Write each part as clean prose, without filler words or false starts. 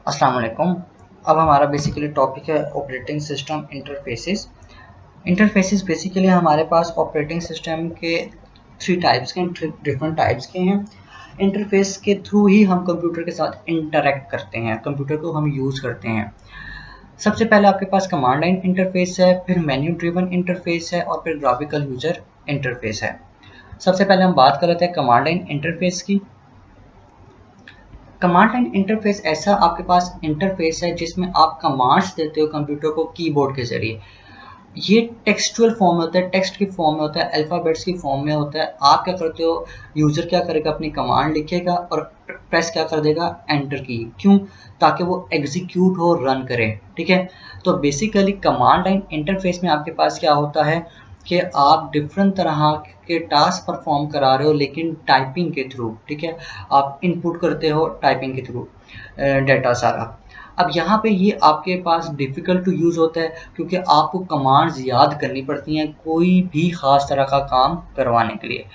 अस्सलाम वालेकुम। अब हमारा बेसिकली टॉपिक है operating system interfaces. Interfaces basically हमारे पास ऑपरेटिंग सिस्टम के थ्री टाइप्स के डिफरेंट टाइप्स के हैं। इंटरफेस के थ्रू ही हम कंप्यूटर के साथ इंटरेक्ट करते हैं, कंप्यूटर को हम यूज़ करते हैं। सबसे पहले आपके पास कमांड लाइन इंटरफेस है, फिर मेन्यू ड्रिवन इंटरफेस है और फिर ग्राफिकल यूज़र इंटरफेस है। सबसे पहले हम बात कर लेते हैं कमांड लाइन इंटरफेस की। कमांड लाइन इंटरफेस ऐसा आपके पास इंटरफेस है जिसमें आप कमांड्स देते हो कंप्यूटर को कीबोर्ड के जरिए। ये टेक्सचुअल फॉर्म में होता है, टेक्स्ट की फॉर्म में होता है, अल्फ़ाबेट्स की फॉर्म में होता है। आप क्या करते हो, यूज़र क्या करेगा, अपनी कमांड लिखेगा और प्रेस क्या कर देगा, एंटर की। क्यों? ताकि वो एग्जीक्यूट हो, रन करे। ठीक है। तो बेसिकली कमांड लाइन इंटरफेस में आपके पास क्या होता है कि आप डिफरेंट तरह के टास्क परफॉर्म करा रहे हो लेकिन टाइपिंग के थ्रू। ठीक है। आप इनपुट करते हो टाइपिंग के थ्रू डेटा सारा। अब यहाँ पे ये आपके पास डिफ़िकल्ट टू यूज़ होता है क्योंकि आपको कमांड्स याद करनी पड़ती हैं कोई भी ख़ास तरह का काम करवाने के लिए।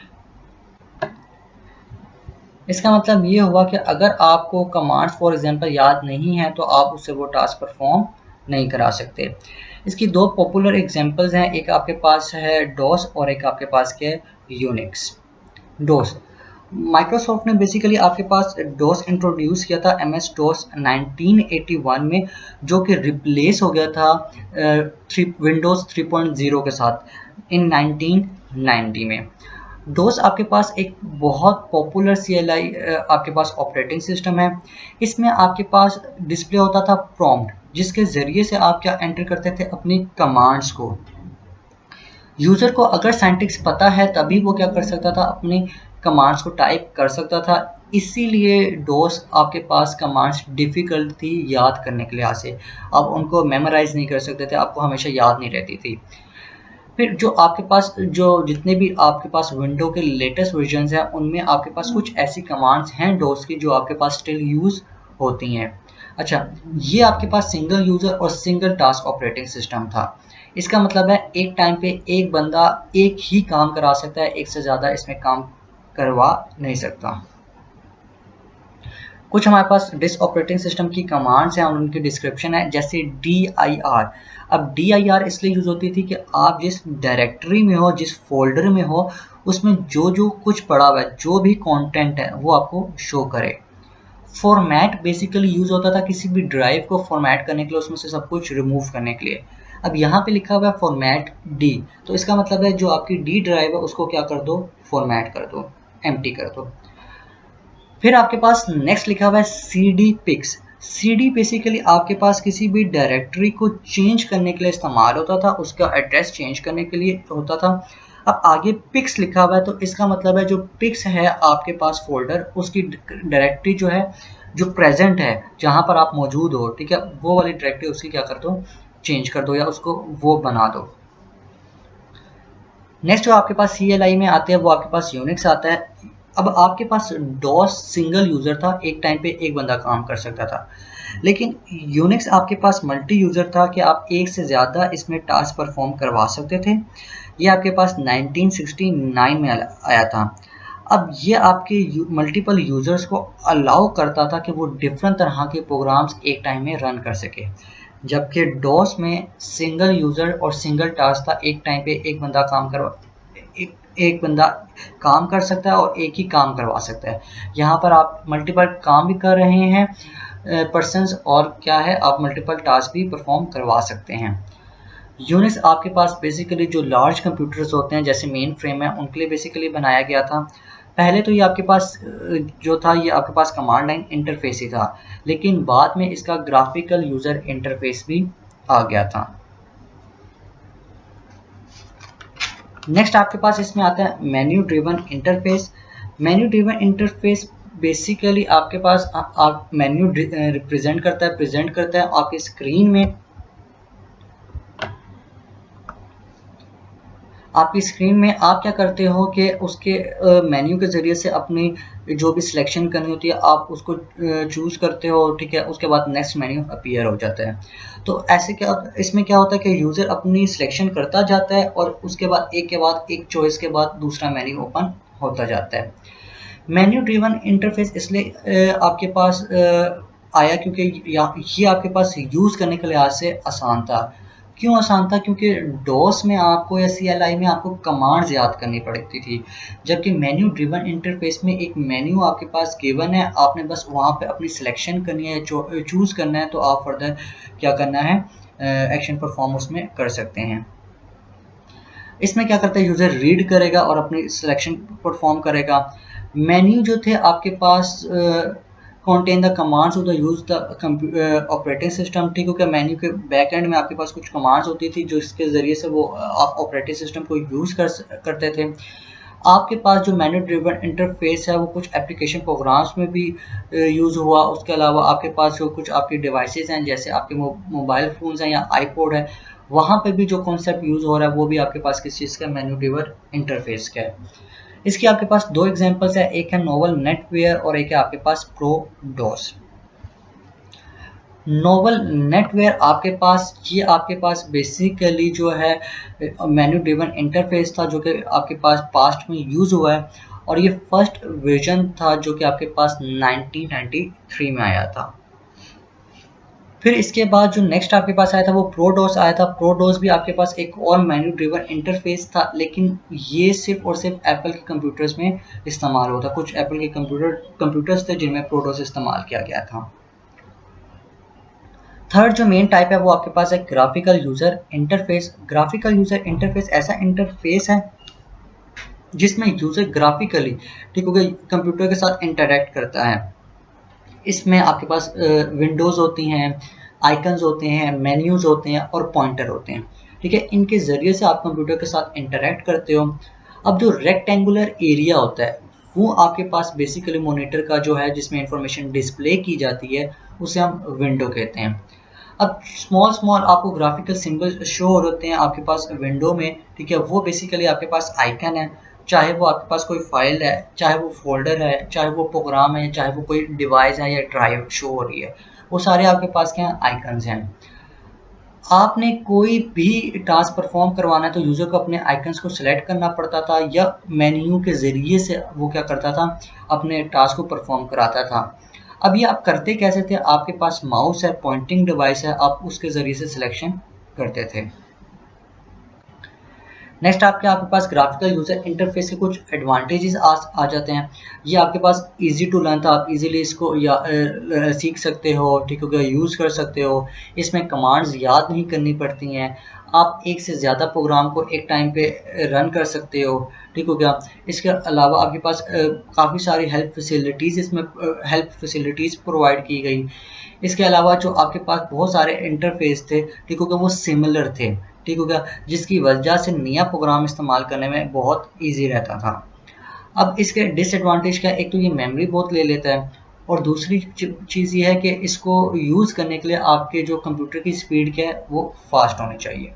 इसका मतलब ये हुआ कि अगर आपको कमांड्स फॉर एग्जांपल याद नहीं है तो आप उससे वो टास्क परफॉर्म नहीं करा सकते। इसकी दो पॉपुलर एग्जांपल्स हैं, एक आपके पास है डॉस और एक आपके पास क्या है, यूनिक्स। डॉस, माइक्रोसॉफ्ट ने बेसिकली आपके पास डॉस इंट्रोड्यूस किया था एमएस डॉस 1981 में, जो कि रिप्लेस हो गया था विंडोज़ 3.0 के साथ इन 1990 में। डोस आपके पास एक बहुत पॉपुलर सीएलआई आपके पास ऑपरेटिंग सिस्टम है। इसमें आपके पास डिस्प्ले होता था प्रॉम्प्ट, जिसके ज़रिए से आप क्या एंटर करते थे, अपनी कमांड्स को। यूज़र को अगर सिंटैक्स पता है तभी वो क्या कर सकता था, अपनी कमांड्स को टाइप कर सकता था। इसीलिए डोस आपके पास कमांड्स डिफ़िकल्ट थी याद करने के लिहाज से। आप उनको मेमोराइज़ नहीं कर सकते थे, आपको हमेशा याद नहीं रहती थी। फिर जो आपके पास जो जितने भी आपके पास विंडो के लेटेस्ट वर्जन्स हैं उनमें आपके पास कुछ ऐसी कमांड्स हैं डोस की जो आपके पास स्टिल यूज़ होती हैं। अच्छा, ये आपके पास सिंगल यूज़र और सिंगल टास्क ऑपरेटिंग सिस्टम था। इसका मतलब है एक टाइम पे एक बंदा एक ही काम करा सकता है, एक से ज़्यादा इसमें काम करवा नहीं सकता। कुछ हमारे पास डिस्क ऑपरेटिंग सिस्टम की कमांड्स हैं और उनकी डिस्क्रिप्शन है, जैसे dir। अब dir इसलिए यूज़ होती थी कि आप जिस डायरेक्टरी में हो, जिस फोल्डर में हो, उसमें जो जो कुछ पड़ा हुआ है, जो भी कंटेंट है वो आपको शो करे। फॉर्मेट बेसिकली यूज़ होता था किसी भी ड्राइव को फॉर्मेट करने के लिए, उसमें से सब कुछ रिमूव करने के लिए। अब यहाँ पे लिखा हुआ है फॉर्मेट डी, तो इसका मतलब है जो आपकी डी ड्राइव है उसको क्या कर दो, फॉर्मेट कर दो, एम्प्टी कर दो। फिर आपके पास नेक्स्ट लिखा हुआ है C D pics. C D basically आपके पास किसी भी डायरेक्टरी को चेंज करने के लिए इस्तेमाल होता था, उसका एड्रेस चेंज करने के लिए होता था। अब आगे पिक्स लिखा हुआ है तो इसका मतलब है जो पिक्स है आपके पास फोल्डर, उसकी डायरेक्टरी जो है, जो प्रेजेंट है, जहाँ पर आप मौजूद हो, ठीक है, वो वाली डायरेक्टरी उसकी क्या कर दो, चेंज कर दो या उसको वो बना दो। नेक्स्ट जो आपके पास CLI में आते हैं वो आपके पास यूनिक्स आता है। अब आपके पास डॉस सिंगल यूज़र था, एक टाइम पे एक बंदा काम कर सकता था, लेकिन यूनिक्स आपके पास मल्टी यूज़र था कि आप एक से ज़्यादा इसमें टास्क परफॉर्म करवा सकते थे। ये आपके पास 1969 में आया था। अब ये आपके मल्टीपल यूज़र्स को अलाउ करता था कि वो डिफरेंट तरह के प्रोग्राम्स एक टाइम में रन कर सके, जबकि डॉस में सिंगल यूज़र और सिंगल टास्क था, एक टाइम पे एक बंदा काम करवा एक बंदा काम कर सकता है और एक ही काम करवा सकता है। यहाँ पर आप मल्टीपल काम भी कर रहे हैं पर्सन्स, और क्या है, आप मल्टीपल टास्क भी परफॉर्म करवा सकते हैं। यूनिक्स आपके पास बेसिकली जो लार्ज कंप्यूटर्स होते हैं जैसे मेन फ्रेम है उनके लिए बेसिकली बनाया गया था। पहले तो ये आपके पास जो था ये आपके पास कमांड लाइन इंटरफेस ही था, लेकिन बाद में इसका ग्राफिकल यूज़र इंटरफेस भी आ गया था। नेक्स्ट आपके पास इसमें आता है menu driven interface. Menu driven interface basically आपके पास आप मेन्यू रिप्रेजेंट करता है, प्रेजेंट करता है आपकी स्क्रीन में। आपकी स्क्रीन में आप क्या करते हो कि उसके मेन्यू के ज़रिए से अपनी जो भी सिलेक्शन करनी होती है आप उसको चूज़ करते हो, ठीक है, उसके बाद नेक्स्ट मेन्यू अपीयर हो जाता है। तो ऐसे क्या इसमें क्या होता है कि यूज़र अपनी सिलेक्शन करता जाता है और उसके बाद एक चॉइस के बाद दूसरा मेन्यू ओपन होता जाता है। मेन्यू ड्रिवन इंटरफेस इसलिए आपके पास आया क्योंकि ये आपके पास यूज़ करने के लिहाज से आसान था। क्यों आसान था? क्योंकि डॉस में आपको या CLI में आपको कमांड्स याद करनी पड़ती थी, जबकि मेन्यू ड्रिवन इंटरफेस में एक मेन्यू आपके पास गिवन है, आपने बस वहाँ पे अपनी सिलेक्शन करनी है, चूज़ करना है, तो आप फर्दर क्या करना है, एक्शन परफॉर्म उसमें कर सकते हैं। इसमें क्या करता है, यूज़र रीड करेगा और अपनी सिलेक्शन परफॉर्म करेगा। मेन्यू जो थे आपके पास contain the commands of the use the operating system, ठीक हो गया। मेन्यू के बैक एंड में आपके पास कुछ कमांड्स होती थी जो इसके ज़रिए से वो आप ऑपरेटिंग सिस्टम को यूज़ करते थे। आपके पास जो मेन्यू ड्रिवन इंटरफेस है वो कुछ एप्लीकेशन प्रोग्राम्स में भी यूज़ हुआ। उसके अलावा आपके पास जो कुछ आपकी डिवाइसेस हैं, जैसे आपके मोबाइल फ़ोन्स हैं या आईपॉड है, वहाँ पे भी जो कॉन्सेप्ट यूज़ हो रहा है वो भी आपके पास किस चीज़ का, मेन्यू ड्रिवन इंटरफेस का है। इसकी आपके पास दो एग्जांपल्स है, एक है नोवल नेटवेयर और एक है आपके pass pro DOS. Novel Netware आपके पास बेसिकली जो है मेन्यू ड्रिवन इंटरफेस था जो कि आपके पास पास्ट में यूज़ हुआ है, और ये फर्स्ट वर्जन था जो कि आपके पास 1993 में आया था। फिर इसके बाद जो नेक्स्ट आपके पास आया था वो प्रोडोस आया था। प्रोडोस भी आपके पास एक और मेन्यू ड्रिवन इंटरफेस था, लेकिन ये सिर्फ और सिर्फ एप्पल के कंप्यूटर्स में इस्तेमाल होता। कुछ एप्पल के कंप्यूटर्स थे जिनमें प्रोडोस इस्तेमाल किया गया था। थर्ड जो मेन टाइप है वो आपके पास है graphical user interface. Graphical user interface ऐसा इंटरफेस है जिसमें यूज़र ग्राफिकली, ठीक हो गया, कंप्यूटर के साथ इंटरेक्ट करता है। इसमें आपके पास विंडोज़ होती हैं, आइकन्स होते हैं, मेन्यूज़ होते हैं और पॉइंटर होते हैं, ठीक है। इनके ज़रिए से आप कंप्यूटर के साथ इंटरेक्ट करते हो। अब जो रेक्टेंगुलर एरिया होता है वो आपके पास बेसिकली मॉनिटर का जो है जिसमें इंफॉर्मेशन डिस्प्ले की जाती है उसे हम विंडो कहते हैं। अब स्मॉल आपको ग्राफिकल सिंबल शो हो रहे हैं आपके पास विंडो में, ठीक है। वो बेसिकली आपके पास आइकन है, चाहे वो आपके पास कोई फाइल है, चाहे वो फोल्डर है, चाहे वो प्रोग्राम है, चाहे वो कोई डिवाइस है या ड्राइव शो हो रही है, वो सारे आपके पास क्या आइकन्स हैं। आपने कोई भी टास्क परफॉर्म करवाना है तो यूज़र को अपने आइकन्स को सिलेक्ट करना पड़ता था या मेन्यू के ज़रिए से वो क्या करता था, अपने टास्क को परफॉर्म कराता था। अब ये आप करते कैसे थे, आपके पास माउस है, पॉइंटिंग डिवाइस है, आप उसके ज़रिए से सिलेक्शन करते थे। नेक्स्ट आपके पास ग्राफिकल यूज़र इंटरफेस के कुछ एडवांटेजेस आ जाते हैं। ये आपके पास इजी टू लर्न था, आप इजीली इसको सीख सकते हो, ठीक हो गया, यूज़ कर सकते हो। इसमें कमांड्स याद नहीं करनी पड़ती हैं, आप एक से ज़्यादा प्रोग्राम को एक टाइम पे रन कर सकते हो, ठीक हो गया। इसके अलावा आपके पास काफ़ी सारी हेल्प फैसिलिटीज़ प्रोवाइड की गई। इसके अलावा जो आपके पास बहुत सारे इंटरफेस थे, ठीक हो गया, वो सिमिलर थे, ठीक हो गया, जिसकी वजह से नया प्रोग्राम इस्तेमाल करने में बहुत ईजी रहता था। अब इसके डिसएडवांटेज क्या है, एक तो ये मेमोरी बहुत ले लेता है, और दूसरी चीज़ ये है कि इसको यूज़ करने के लिए आपके जो कंप्यूटर की स्पीड क्या है वो फास्ट होनी चाहिए।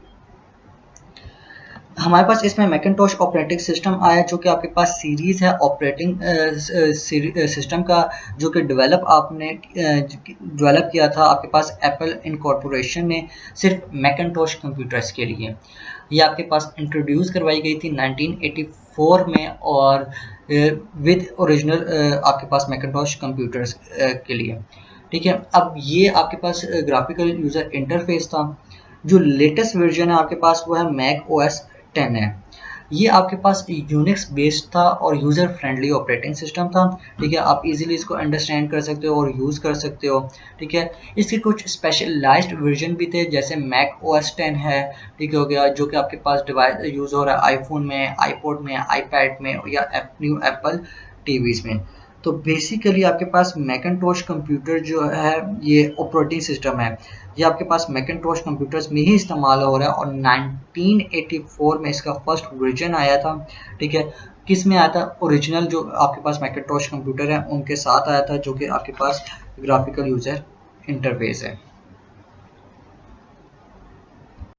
हमारे पास इसमें मैकिन्टोश ऑपरेटिंग सिस्टम आया जो कि आपके पास सीरीज़ है ऑपरेटिंग सिस्टम का, जो कि डेवलप किया था आपके पास एप्पल इनकॉर्पोरेशन ने सिर्फ मैकिन्टोश कंप्यूटर्स के लिए। ये आपके पास इंट्रोड्यूस करवाई गई थी 1984 में, और विद ओरिजिनल आपके पास मैकिन्टोश कंप्यूटर्स के लिए, ठीक है। अब ये आपके पास ग्राफिकल यूज़र इंटरफेस था। जो लेटेस्ट वर्जन है आपके पास वो है मैक ओएस 10 है। ये आपके पास यूनिक्स बेस्ड था और यूज़र फ्रेंडली ऑपरेटिंग सिस्टम था, ठीक है। आप इजीली इसको अंडरस्टैंड कर सकते हो और यूज़ कर सकते हो, ठीक है। इसके कुछ स्पेशलाइज्ड वर्जन भी थे, जैसे मैक ओएस 10 है, ठीक हो गया, जो कि आपके पास डिवाइस यूज़ हो रहा है आईफोन में, आईपॉड में, आईपैड में या न्यू एप्पल टीवीज़ में। तो बेसिकली आपके पास मैकिन्टोश कंप्यूटर जो है ये ऑपरेटिंग सिस्टम है, ये आपके पास मैकिन्टोश कंप्यूटर्स में ही इस्तेमाल हो रहा है, और 1984 में इसका फर्स्ट वर्जन आया था, ठीक है। किस में आया था, ओरिजिनल जो आपके पास मैकिन्टोश कंप्यूटर है उनके साथ आया था, जो कि आपके पास ग्राफिकल यूज़र इंटरफेस है।